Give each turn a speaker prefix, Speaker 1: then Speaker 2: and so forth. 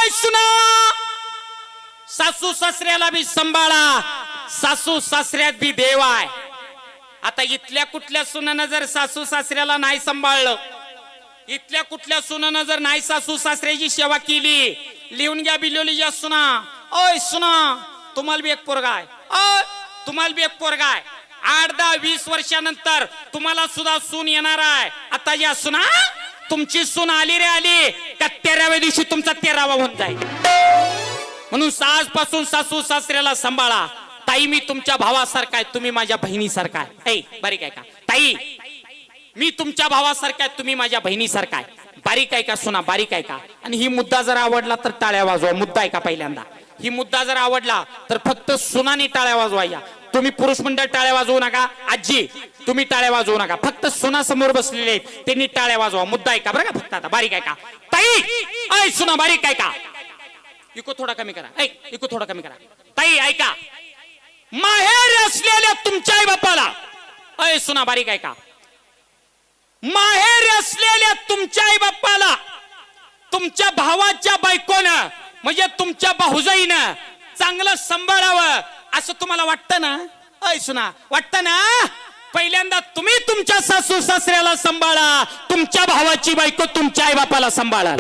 Speaker 1: ओय सुना, सासू सासऱ्याला बी सांभाळा, सासू सासऱ्यात बी देव आहे. आता इथल्या कुठल्या सुनानं जर सासू सासऱ्याला नाही सांभाळलं, इथल्या कुठल्या सुनानं जर नाही सासू सासऱ्याची सेवा केली, लिहून घ्या बिलोलीच्या सुना. ओय सुना, तुम्हाला बी एक पोरगा आहे, तुम्हाला बी एक पोरगा आहे. 8-10-20 वर्षानंतर तुम्हाला सुद्धा सून येणार आहे. आता या सुना, तुमची सून आली रे आली का 13व्या दिवशी तुमचा 13वा होऊन जाईल. म्हणून आजपासून सासू सासऱ्याला सांभाळा. ताई, मी तुमच्या भावासारखा आहे, तुम्ही माझ्या बहिणीसारखा आहे. ऐ बारीक आहे का ताई, मी तुमच्या भावासारखा आहे, तुम्ही माझ्या बहिणीसारखा आहे. बारीक आहे का सुना, बारीक आहे का. आणि ही मुद्दा जर आवडला तर टाळ्या वाजवा. मुद्दा आहे का पहिल्यांदा, ही मुद्दा जर आवडला तर फक्त सुनानी टाळ्या वाजवाया. तुम्ही पुरुष मंडळ टाळ्या वाजवू नका. आजी तुम्ही टाळ्या वाजवू नका. फक्त सुना समोर बसलेले आहेत त्यांनी टाळ्या वाजवा. मुद्दा आहे का बरं का. फक्त आता बारीक आहे का ताई, ऐ सुना बारीक आहे का. इको थोडा कमी करा, ऐ इको थोडा कमी करा. ताई ऐका, माहेर असलेल्या तुमच्या आई बापाला, ऐ सुना बारीक आहे का, माहेर असलेल्या तुमच्या आई बापाला तुमच्या भावाच्या बायकोनं म्हणजे तुमच्या भाऊजाईनं चांगलं सांभाळावं असं तुम्हाला वाटतं ना. ऐ सुना, वाटतं ना. पहिल्यांदा तुम्ही तुमच्या सासू सासऱ्याला सांभाळा, तुमच्या भावाची बायको तुमच्या आई बापाला सांभाळा.